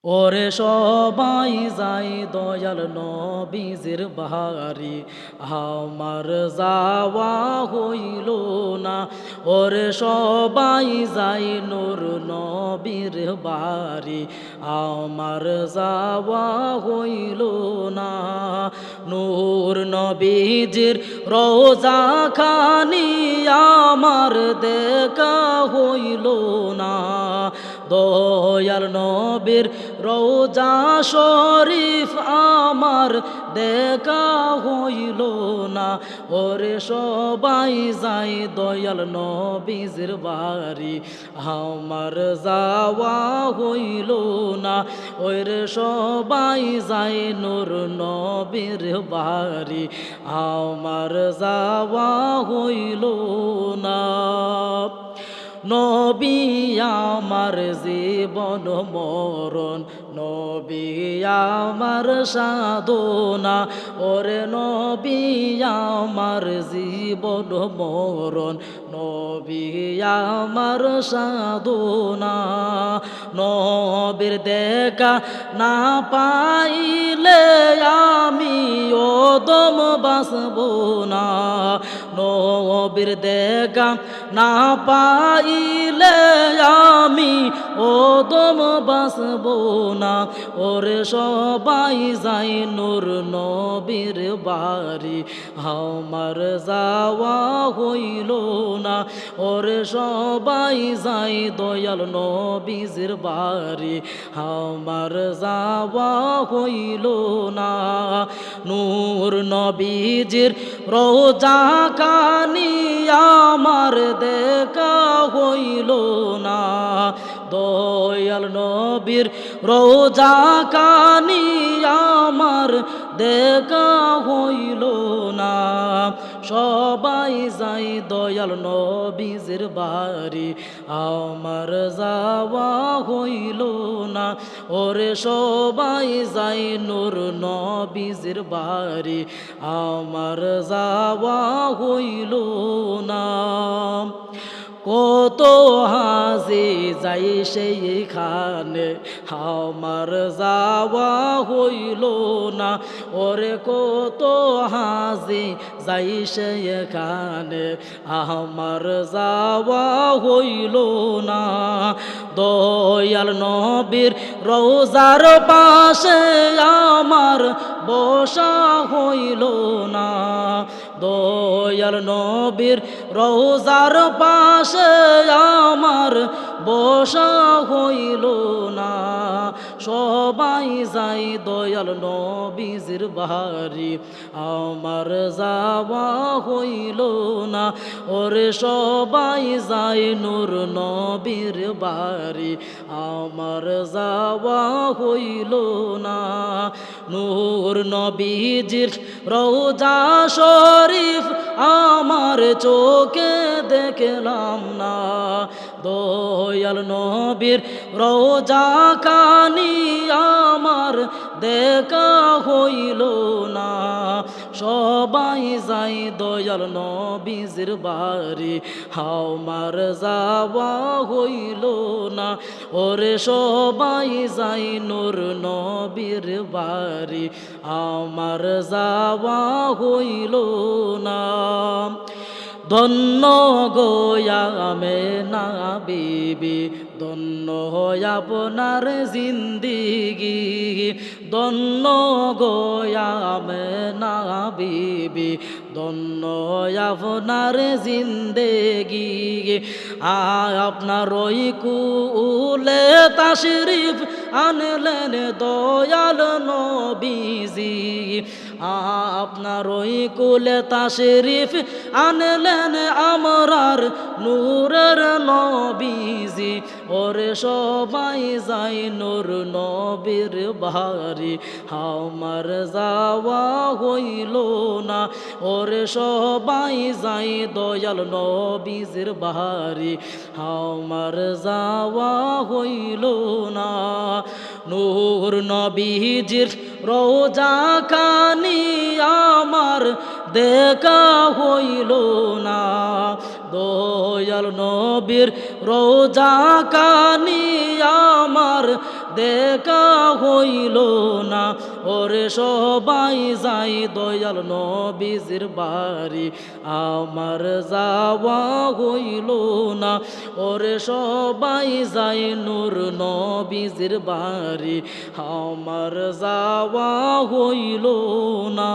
ওরে সবাই যাই দয়াল নবীজির বাড়ি, আমার যাওয়া হইল না। ওরে সবাই যাই নূর নবীর বাড়ি, আমার যাওয়া হইল না। নূর নবীজির রোজা খানি আমার দেখা হইল না। দয়াল নবীর রোজা শরীফ আমার দেখা হইল না। ওরে সবাই যাই দয়াল নবীজির বাড়ি, আমার যাওয়া হইল না। ওরে সবাই যাই নূর নবীর বাড়ি, আমার যাওয়া হইল না। নবী আমার জীবন মরণ, নবী আমার সাধনা। ওরে নবী আমার জীবন মরণ, নবী আমার সাধনা। নবীর দেখা না পাইলে আমি ওদম বাঁচব না। নবীর দেখা না পাইলে আমি ওদম বাঁচব না। ওরে সবাই যাই নূর নবীর বাড়ি, আমার যাওয়া হইল না। ওরে সবাই যাই দয়াল নবীজির বাড়ি, আমার যাওয়া হইল না। নূর নবীজির রোজা কানি আমার দেখা হইল না। দয়াল নবীর রোজা কানি আমার দেখা হইল না। সবাই যাই দয়াল নবীজির বাড়ি, আমার যাওয়া হইল না। ওরে সবাই যাই নূর নবীজির বাড়ি, আমার যাওয়া হইল না। কত হাজি যাই সেইখানে, আমার যাওয়া হইল না। ওরে কত হাজি যাই সেইখানে, আমার যাওয়া হইল না। দয়াল নবীর রোজার পাশে আমার বসা হইল না। দয়াল নবীর রোজার পাশে আমার বসা হইল না। সবাই যাই দয়াল নবীজির বাড়ি, আমার যাওয়া হইল না। ওরে সবাই যাই নূর নবীর বাড়ি, আমার যাওয়া হইল না। নূর নবীজির রোজা শরীফ আমার চোখে দেখলাম না। দয়াল নবীর রোজা কানি আমার দেখা হইল না। সবাই যাই দয়াল নবীজির বাড়ি, আমার যাওয়া হইল না। ওরে সবাই যাই নূর নবীর বাড়ি, আমার যাওয়া হইল না। ধন্য গোয়ামে না বিবি, ধন্য আপনার জিন্দিগি। ধন্য গোয়ামে না বিবি, ধন্য আপনার জিন্দেগি। আপনার ওই কুলে তাশরিফ আনলেন দয়াল নবীজি। আপনার ওই কুলে তাশরিফ আনলেন আমরার নূরের নবীজি। ওরে সবাই যাই নূর নবীর বাড়ি, আমার যাওয়া হইল না। ওরে সবাই যাই দয়াল নবীজির বাড়ি, আমার যাওয়া হইল না। নূর নবীজির রোজা কানি আমার দেখা হইল না। দয়াল নবীর রোজা কানি আমার দেখা হইল না। ওরে সবাই যাই দয়াল নবীজির বাড়ি, আমার যাওয়া হইল না। ওরে সবাই যাই নূর নবীজির বাড়ি, আমার যাওয়া হইল না।